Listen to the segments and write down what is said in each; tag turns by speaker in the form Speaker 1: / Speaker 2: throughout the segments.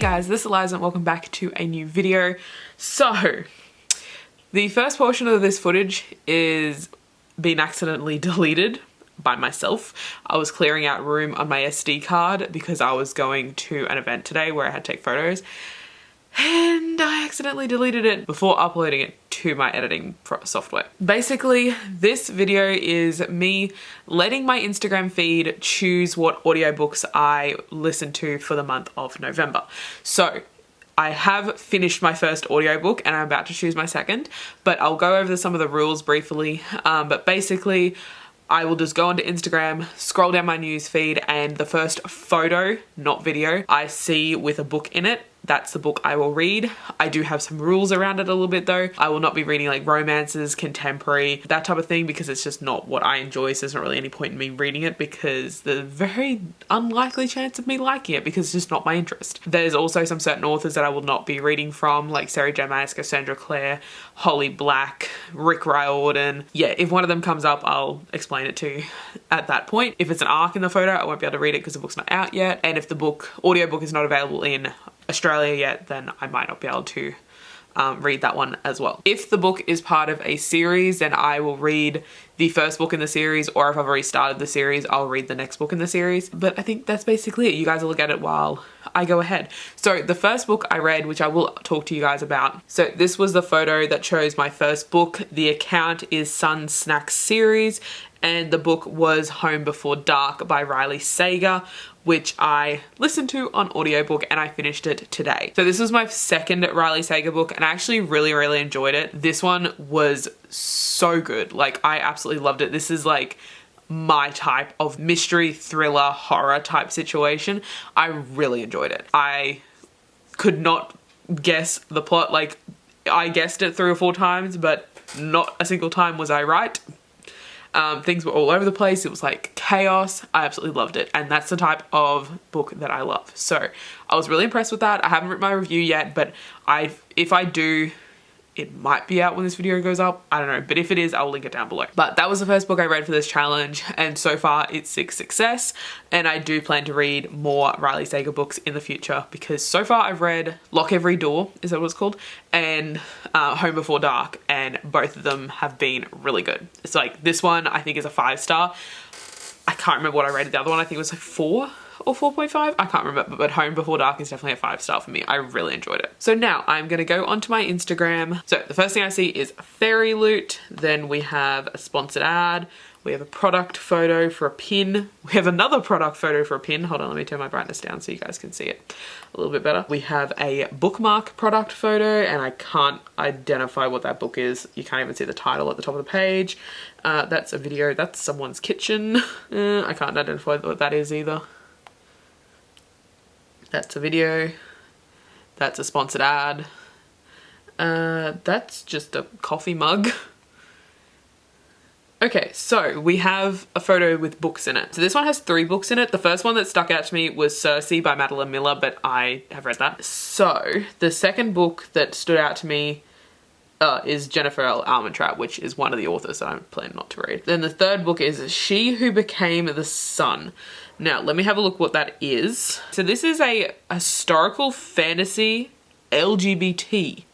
Speaker 1: guys, this is Eliza and welcome back to a new video. So, the first portion of this footage is being accidentally deleted by myself. I was clearing out room on my SD card because I was going to an event today where I had to take photos, and I accidentally deleted it before uploading it to my editing software. Basically, this video is me letting my Instagram feed choose what audiobooks I listen to for the month of November. So I have finished my first audiobook and I'm about to choose my second, but I'll go over some of the rules briefly. But basically, I will just go onto Instagram, scroll down my news feed, and the first photo, not video, I see with a book in it, that's the book I will read. I do have some rules around it a little bit though. I will not be reading like romances, contemporary, that type of thing, because it's just not what I enjoy. So there's not really any point in me reading it because there's a very unlikely chance of me liking it because it's just not my interest. There's also some certain authors that I will not be reading from, like Sarah J. Maas, Cassandra Clare, Holly Black, Rick Riordan. Yeah, if one of them comes up, I'll explain it to you at that point. If it's an arc in the photo, I won't be able to read it because the book's not out yet. And if the audiobook is not available in Australia yet, then I might not be able to read that one as well. If the book is part of a series, then I will read the first book in the series, or if I've already started the series, I'll read the next book in the series. But I think that's basically it. You guys will look at it while I go ahead. So the first book I read, which I will talk to you guys about. So this was the photo that chose my first book. The account is Sun Snacks series, and the book was Home Before Dark by Riley Sager, which I listened to on audiobook and I finished it today. So this was my second Riley Sager book and I actually really enjoyed it. This one was so good. Like, I absolutely loved it. This is like my type of mystery, thriller, horror type situation. I really enjoyed it. I could not guess the plot. Like, I guessed it 3 or 4 times, but not a single time was I right. Things were all over the place. It was like chaos. I absolutely loved it. And that's the type of book that I love. So I was really impressed with that. I haven't written my review yet, but if I do, it might be out when this video goes up. I don't know. But if it is, I'll link it down below. But that was the first book I read for this challenge. And so far it's a success. And I do plan to read more Riley Sager books in the future because so far I've read Lock Every Door, is that what it's called? And Home Before Dark. And both of them have been really good. It's like this one I think is a 5-star. I can't remember what I rated the other one. I think it was like 4 or 4.5. I can't remember, but Home Before Dark is definitely a 5-star for me. I really enjoyed it. So now I'm gonna go onto my Instagram. So the first thing I see is Fairy Loot. Then we have a sponsored ad. We have a product photo for a pin. We have another product photo for a pin. Hold on, let me turn my brightness down so you guys can see it a little bit better. We have a bookmark product photo and I can't identify what that book is. You can't even see the title at the top of the page. That's a video, that's someone's kitchen. I can't identify what that is either. That's a video. That's a sponsored ad. That's just a coffee mug. Okay, so we have a photo with books in it. So this one has 3 books in it. The first one that stuck out to me was Circe by Madeline Miller, but I have read that. So the second book that stood out to me is Jennifer L. Almentrout, which is one of the authors that I'm planning not to read. Then the third book is She Who Became the Sun. Now, let me have a look what that is. So this is a historical fantasy LGBT.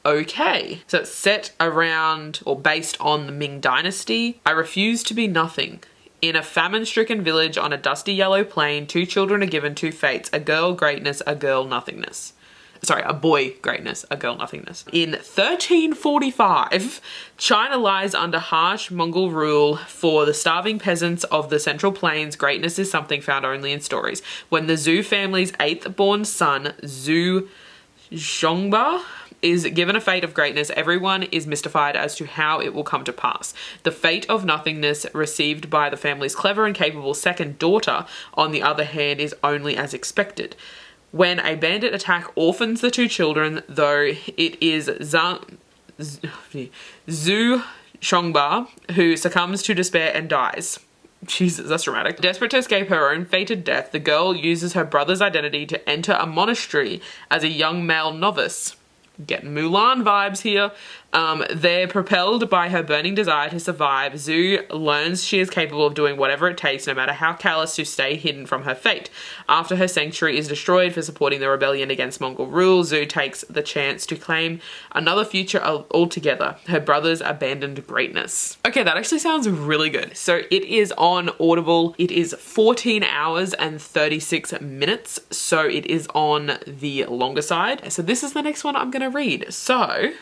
Speaker 1: Okay, so it's set around or based on the Ming Dynasty. I refuse to be nothing. In a famine-stricken village on a dusty yellow plain, 2 children are given 2 fates, a girl greatness, a girl nothingness. Sorry, a boy greatness, a girl nothingness. In 1345, China lies under harsh Mongol rule. For the starving peasants of the Central Plains, greatness is something found only in stories. When the Zhou family's 8th born son, Zhou Zhongba, is given a fate of greatness, everyone is mystified as to how it will come to pass. The fate of nothingness received by the family's clever and capable second daughter, on the other hand, is only as expected. When a bandit attack orphans the 2 children, though, it is Zhou Zhongba who succumbs to despair and dies. Jesus, that's dramatic. Desperate to escape her own fated death, the girl uses her brother's identity to enter a monastery as a young male novice. Getting Mulan vibes here. They're propelled by her burning desire to survive. Zhu learns she is capable of doing whatever it takes, no matter how callous, to stay hidden from her fate. After her sanctuary is destroyed for supporting the rebellion against Mongol rule, Zhu takes the chance to claim another future altogether, her brother's abandoned greatness. Okay, that actually sounds really good. So it is on Audible. It is 14 hours and 36 minutes, so it is on the longer side. So this is the next one I'm gonna read. So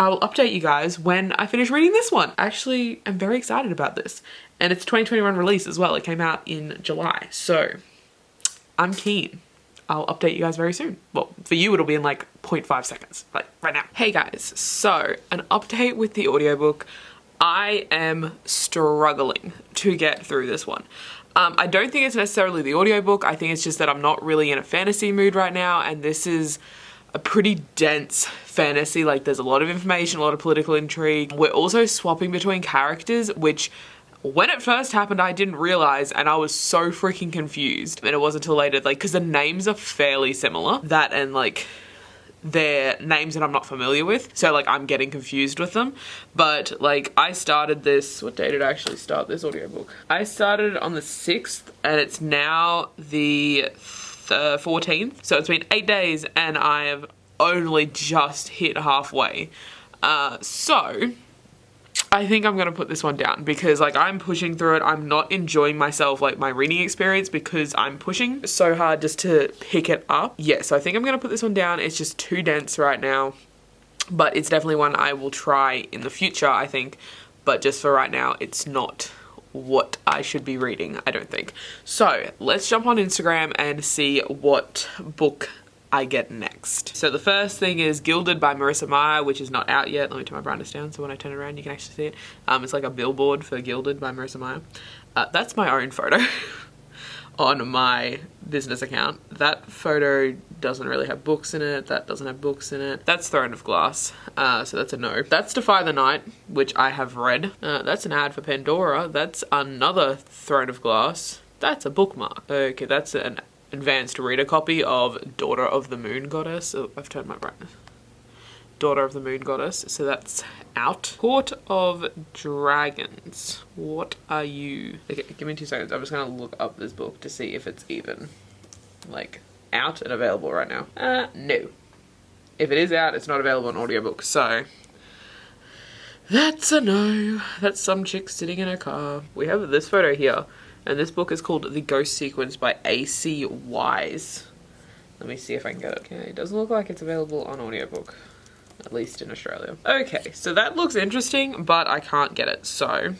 Speaker 1: I will update you guys when I finish reading this one. Actually, I'm very excited about this. And it's a 2021 release as well. It came out in July. So I'm keen. I'll update you guys very soon. Well, for you, it'll be in like 0.5 seconds, like right now. Hey guys, so an update with the audiobook. I am struggling to get through this one. I don't think it's necessarily the audiobook. I think it's just that I'm not really in a fantasy mood right now. And this is a pretty dense fantasy. Like there's a lot of information, a lot of political intrigue. We're also swapping between characters, which when it first happened, I didn't realize, and I was so freaking confused. And it wasn't until later, like, because the names are fairly similar. That and like they're names that I'm not familiar with. So like I'm getting confused with them. But like I started this, what day did I actually start this audiobook? I started on the 6th and it's now the 14th. So it's been 8 days and I have only just hit halfway. So I think I'm gonna put this one down because like I'm pushing through it. I'm not enjoying myself, like my reading experience, because I'm pushing so hard just to pick it up. Yeah, so I think I'm gonna put this one down. It's just too dense right now, but it's definitely one I will try in the future, I think. But just for right now, it's not what I should be reading, I don't think. So let's jump on Instagram and see what book I get next. So the first thing is Gilded by Marissa Meyer, which is not out yet. Let me turn my brightness down so when I turn it around you can actually see it. It's like a billboard for Gilded by Marissa Meyer. That's my own photo on my business account. That photo doesn't really have books in it. That doesn't have books in it. That's Throne of Glass, so that's a no. That's Defy the Night, which I have read. That's an ad for Pandora. That's another Throne of Glass. That's a bookmark. Okay, that's an advanced reader copy of Daughter of the Moon Goddess. Oh, I've turned my brightness. Daughter of the Moon Goddess, so that's out. Court of Dragons. What are you? Okay, give me 2 seconds. I'm just gonna look up this book to see if it's even like out and available right now. No. If it is out, it's not available on audiobook, so that's a no. That's some chick sitting in her car. We have this photo here, and this book is called The Ghost Sequence by A.C. Wise. Let me see if I can get it. Okay, it doesn't look like it's available on audiobook, at least in Australia. Okay, so that looks interesting, but I can't get it, so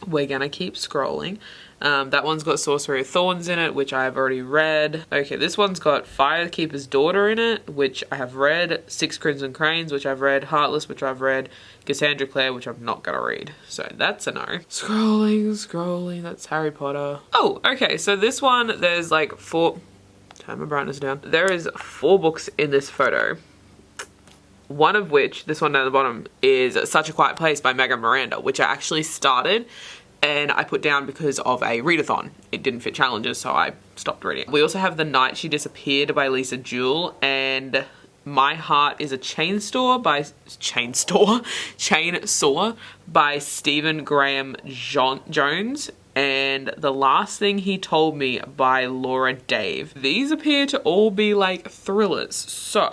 Speaker 1: we're gonna keep scrolling. That one's got Sorcery of Thorns in it, which I have already read. Okay, this one's got Firekeeper's Daughter in it, which I have read. Six Crimson Cranes, which I've read. Heartless, which I've read. Cassandra Clare, which I'm not gonna read. So that's a no. Scrolling, that's Harry Potter. Oh, okay, so this one, there's like 4... Turn my brightness down. There is 4 books in this photo. One of which, this one down the bottom, is Such a Quiet Place by Megan Miranda, which I actually started and I put down because of a readathon. It didn't fit challenges, so I stopped reading. We also have The Night She Disappeared by Lisa Jewell, and My Heart is a Chainsaw by Stephen Graham Jones, and The Last Thing He Told Me by Laura Dave. These appear to all be like thrillers, so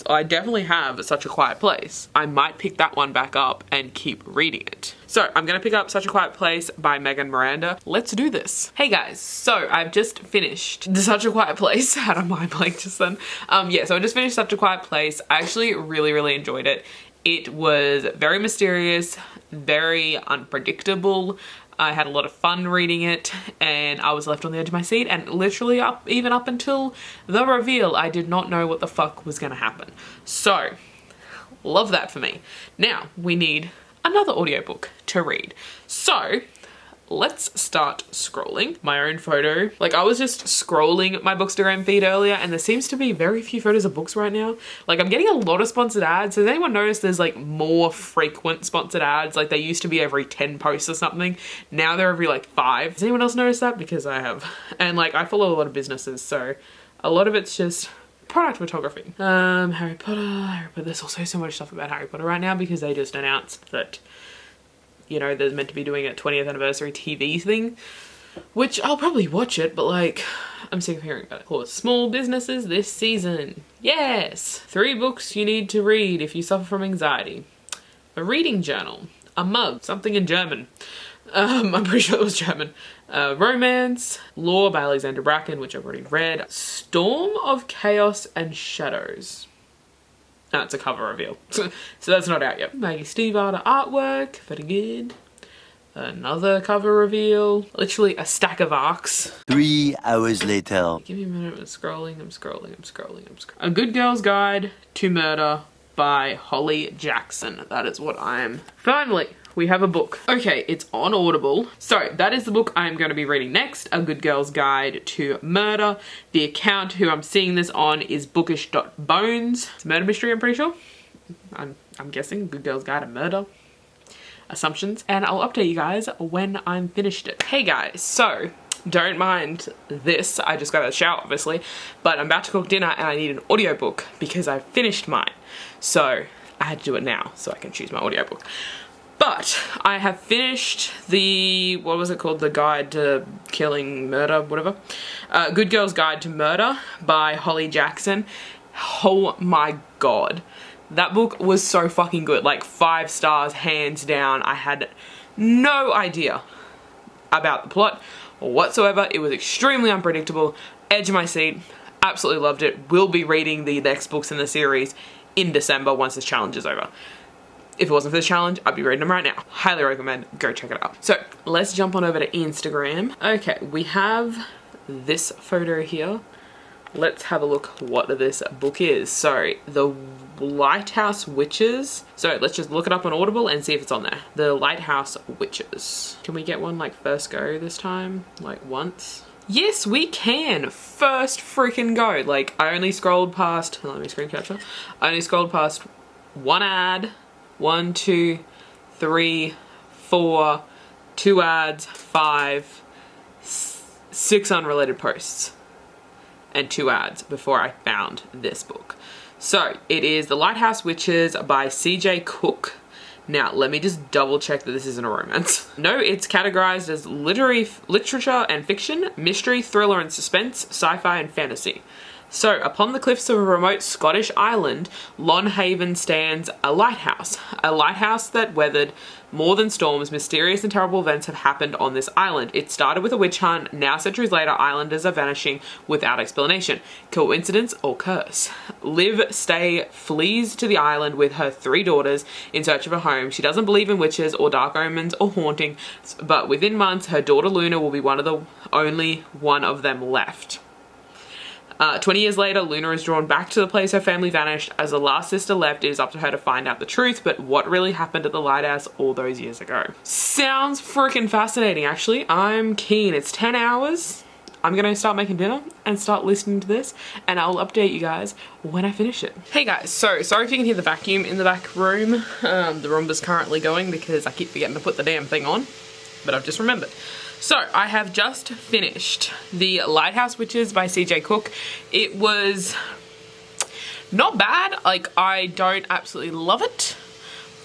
Speaker 1: I definitely have Such a Quiet Place. I might pick that one back up and keep reading it. So I'm gonna pick up Such a Quiet Place by Megan Miranda. Let's do this. Hey guys, so I've just finished Such a Quiet Place. Had a mind blank just then. Yeah, so I just finished Such a Quiet Place. I actually really enjoyed it. It was very mysterious, very unpredictable. I had a lot of fun reading it, and I was left on the edge of my seat, and literally even up until the reveal, I did not know what the fuck was gonna happen. So, love that for me. Now, we need another audiobook to read. So, let's start scrolling. My own photo. Like, I was just scrolling my Bookstagram feed earlier, and there seems to be very few photos of books right now. Like, I'm getting a lot of sponsored ads. Has anyone noticed there's like more frequent sponsored ads? Like, they used to be every 10 posts or something. Now they're every like 5. Has anyone else noticed that? Because I have. And like, I follow a lot of businesses, so a lot of it's just product photography. Harry Potter, there's also so much stuff about Harry Potter right now because they just announced that, you know, there's meant to be doing a 20th anniversary TV thing, which I'll probably watch it, but like, I'm sick of hearing about it. For small businesses this season. Yes! 3 books you need to read if you suffer from anxiety. A reading journal. A mug. Something in German. I'm pretty sure it was German. Romance. Law by Alexander Bracken, which I've already read. Storm of Chaos and Shadows. Oh, it's a cover reveal. So that's not out yet. Maggie Stiefvater artwork. Very good. Another cover reveal. Literally a stack of arcs.
Speaker 2: 3 hours later.
Speaker 1: Give me a minute. I'm scrolling. A Good Girl's Guide to Murder by Holly Jackson. That is what I am. Finally, we have a book. Okay, it's on Audible. So that is the book I'm going to be reading next. A Good Girl's Guide to Murder. The account who I'm seeing this on is bookish.bones. It's a murder mystery, I'm pretty sure. I'm guessing. Good Girl's Guide to Murder. Assumptions, and I'll update you guys when I'm finished it. Hey guys, so don't mind this. I just got out of the shower, obviously, but I'm about to cook dinner and I need an audiobook because I finished mine. So I had to do it now so I can choose my audiobook. But I have finished the, what was it called? The Guide to Killing Murder, whatever. Good Girl's Guide to Murder by Holly Jackson. Oh my God. That book was so fucking good, like 5 stars, hands down. I had no idea about the plot whatsoever. It was extremely unpredictable, edge of my seat, absolutely loved it. Will be reading the next books in the series in December once this challenge is over. If it wasn't for this challenge, I'd be reading them right now. Highly recommend, go check it out. So let's jump on over to Instagram. Okay, we have this photo here. Let's have a look what this book is. So, the Lighthouse Witches. So let's just look it up on Audible and see if it's on there. The Lighthouse Witches. Can we get one like first go this time? Like once? Yes, we can. First freaking go. Like I only scrolled past, let me screen capture. I only scrolled past one ad, 1, 2, 3, 4, 2 ads, 5, 6 unrelated posts. And 2 ads before I found this book. So it is The Lighthouse Witches by CJ Cook. Now let me just double check that this isn't a romance. No, it's categorized as literature and fiction, mystery, thriller and suspense, sci-fi and fantasy. So, upon the cliffs of a remote Scottish island, Lon Haven stands a lighthouse that weathered more than storms. Mysterious and terrible events have happened on this island. It started with a witch hunt. Now, centuries later, islanders are vanishing without explanation. Coincidence or curse? Liv Stay flees to the island with her 3 daughters in search of a home. She doesn't believe in witches or dark omens or hauntings, but within months, her daughter Luna will be only one of them left. 20 years later, Luna is drawn back to the place her family vanished. As the last sister left, it is up to her to find out the truth, but what really happened at the lighthouse all those years ago. Sounds freaking fascinating, actually. I'm keen. It's 10 hours. I'm gonna start making dinner and start listening to this, and I'll update you guys when I finish it. Hey guys, so sorry if you can hear the vacuum in the back room. The Roomba's currently going because I keep forgetting to put the damn thing on, but I've just remembered. So, I have just finished The Lighthouse Witches by CJ Cook. It was not bad. Like, I don't absolutely love it,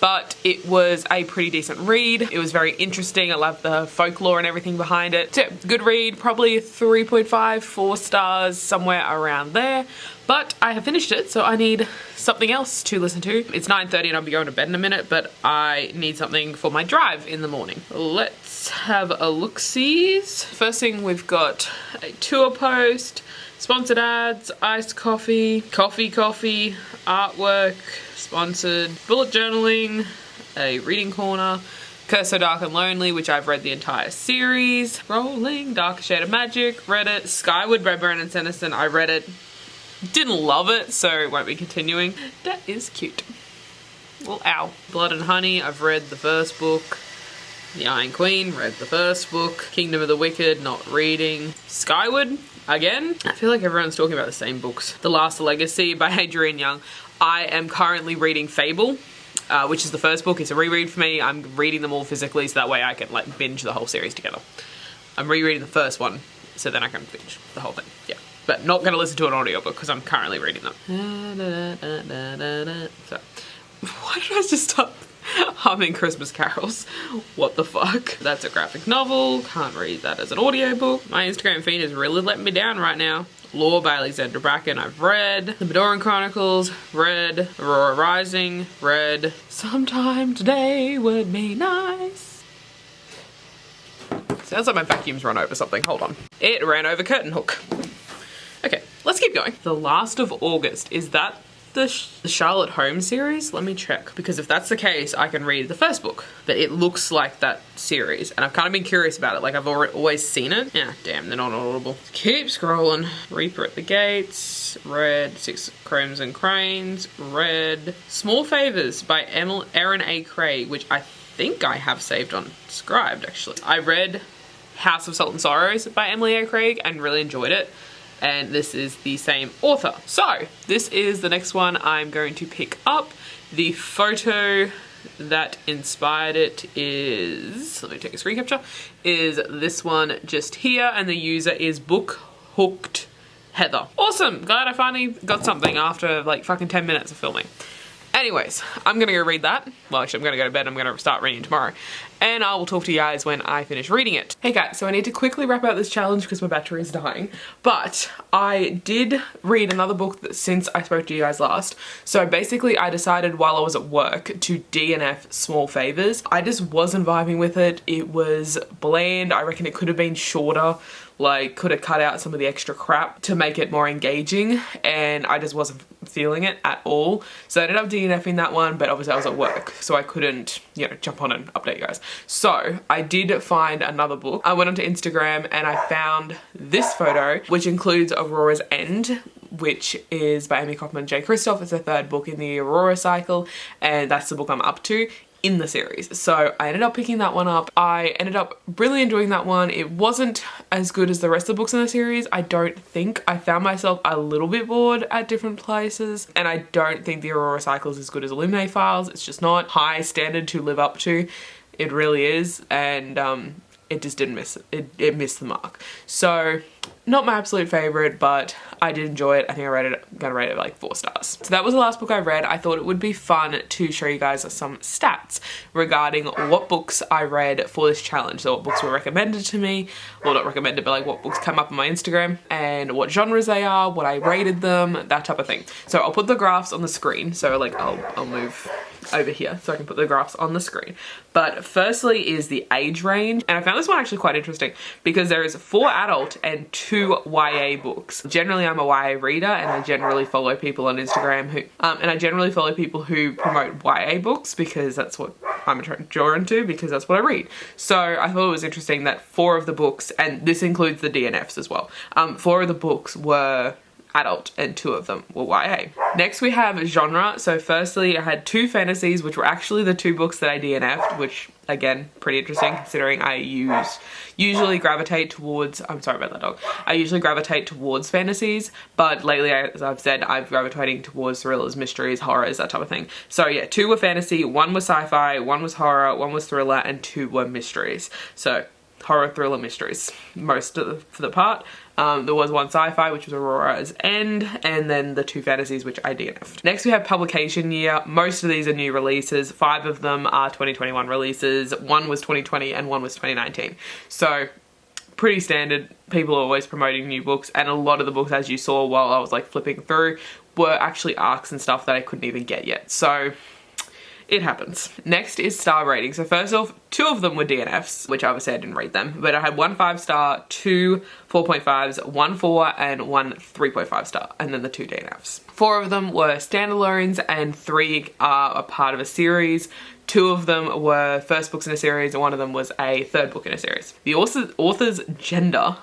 Speaker 1: but it was a pretty decent read. It was very interesting. I love the folklore and everything behind it. So, good read, probably 3.5, 4 stars, somewhere around there. But I have finished it, so I need something else to listen to. It's 9:30 and I'll be going to bed in a minute, but I need something for my drive in the morning. Let's have a look-sees. First thing, we've got a tour post, sponsored ads, iced coffee, coffee, artwork, sponsored bullet journaling, a reading corner, Curse So Dark and Lonely, which I've read the entire series, Rolling, Dark Shade of Magic, read it, Skyward by Brandon Sanderson, I read it. Didn't love it, so won't be continuing. That is cute. Well, ow. Blood and Honey, I've read the first book. The Iron Queen, read the first book. Kingdom of the Wicked, not reading. Skyward, again. I feel like everyone's talking about the same books. The Last Legacy by Adrienne Young. I am currently reading Fable, which is the first book. It's a reread for me. I'm reading them all physically so that way I can like binge the whole series together. I'm rereading the first one so then I can binge the whole thing. Yeah. but not going to listen to an audiobook because I'm currently reading them. So, why did I just stop humming Christmas carols? What the fuck? That's a graphic novel. Can't read that as an audiobook. My Instagram feed is really letting me down right now. Law by Alexandra Bracken, I've read. The Bedoran Chronicles, read. Aurora Rising, read. Sometime today would be nice. Sounds like my vacuum's run over something. Hold on. It ran over curtain hook. Okay, let's keep going. The Last of August. Is that the Charlotte Holmes series? Let me check, because if that's the case, I can read the first book, but it looks like that series, and I've kind of been curious about it. Like, I've always seen it. Yeah, damn, they're not audible. Keep scrolling. Reaper at the Gates, read. Six Crimson Cranes, read. Small Favors by Erin A. Craig, which I think I have saved on Scribed, actually. I read House of Salt and Sorrows by Emily A. Craig and really enjoyed it. And this is the same author. So this is the next one I'm going to pick up. The photo that inspired it is, let me take a screen capture, is this one just here, and the user is Book Hooked Heather. Awesome, glad I finally got something after like fucking 10 minutes of filming. Anyways, I'm gonna go read that. Well, actually, I'm gonna go to bed. I'm gonna start reading tomorrow. And I will talk to you guys when I finish reading it. Hey guys, so I need to quickly wrap up this challenge because my battery is dying. But I did read another book since I spoke to you guys last. So basically, I decided while I was at work to DNF Small Favors. I just wasn't vibing with it. It was bland. I reckon it could have been shorter. Like, could have cut out some of the extra crap to make it more engaging, and I just wasn't feeling it at all. So I ended up DNFing that one, but obviously I was at work, so I couldn't, you know, jump on and update you guys. So I did find another book. I went onto Instagram and I found this photo, which includes Aurora's End, which is by Amy Kaufman and Jay Kristoff. It's the third book in the Aurora cycle, and that's the book I'm up to in the series. So I ended up picking that one up. I ended up really enjoying that one. It wasn't as good as the rest of the books in the series, I don't think. I found myself a little bit bored at different places, and I don't think the Aurora cycle is as good as Illuminate Files. It's just not high standard to live up to. It really is, and it just didn't miss it. It missed the mark. So not my absolute favorite, but I did enjoy it. I think I'm gonna rate it like 4 stars. So that was the last book I read. I thought it would be fun to show you guys some stats regarding what books I read for this challenge. So what books were recommended to me, well, not recommended, but like what books come up on my Instagram and what genres they are, what I rated them, that type of thing. So I'll put the graphs on the screen. So like I'll move over here so I can put the graphs on the screen. But firstly is the age range, and I found this one actually quite interesting because there is 4 adult and 2 YA books. Generally I'm a YA reader, and I generally follow people on Instagram who promote YA books because that's what I'm drawn to, because that's what I read. So I thought it was interesting that 4 of the books, and this includes the DNFs as well, 4 of the books were adult and 2 of them were YA. Next we have genre. So firstly I had 2 fantasies, which were actually the 2 books that I DNF'd, which again, pretty interesting considering I usually gravitate towards, I'm sorry about that dog, I usually gravitate towards fantasies, but lately, as I've said, I'm gravitating towards thrillers, mysteries, horrors, that type of thing. So yeah, 2 were fantasy, 1 was sci-fi, 1 was horror, 1 was thriller, and 2 were mysteries. So horror, thriller, mysteries, for the part. There was 1 sci-fi, which was Aurora's End, and then the 2 fantasies, which I DNF'd. Next we have publication year. Most of these are new releases. 5 of them are 2021 releases. 1 was 2020 and 1 was 2019. So pretty standard. People are always promoting new books, and a lot of the books, as you saw while I was like flipping through, were actually arcs and stuff that I couldn't even get yet. So it happens. Next is star rating. So first off, 2 of them were DNFs, which obviously I didn't read them, but I had 1 5-star, 2 4.5s, 1 4, and 1 3.5 star, and then the 2 DNFs. 4 of them were standalones, and 3 are a part of a series. 2 of them were first books in a series, and 1 of them was a third book in a series. The author's gender,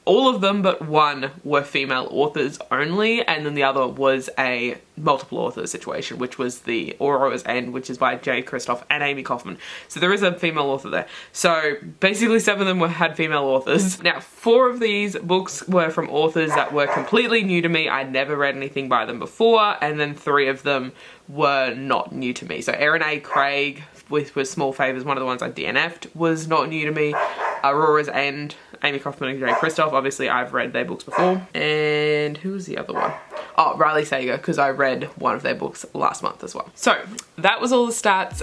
Speaker 1: all of them but 1 were female authors only, and then the other was a multiple author situation, which was the Aurora's End, which is by Jay Kristoff and Amy Kaufman. So there is a female author there. So basically 7 of them had female authors. Now 4 of these books were from authors that were completely new to me. I'd never read anything by them before, and then 3 of them were not new to me. So Erin A. Craig with Small Favors, one of the ones I DNF'd, was not new to me. Aurora's and Amy Kaufman and Jay Kristoff. Obviously, I've read their books before. And who was the other one? Oh, Riley Sager, because I read one of their books last month as well. So that was all the stats.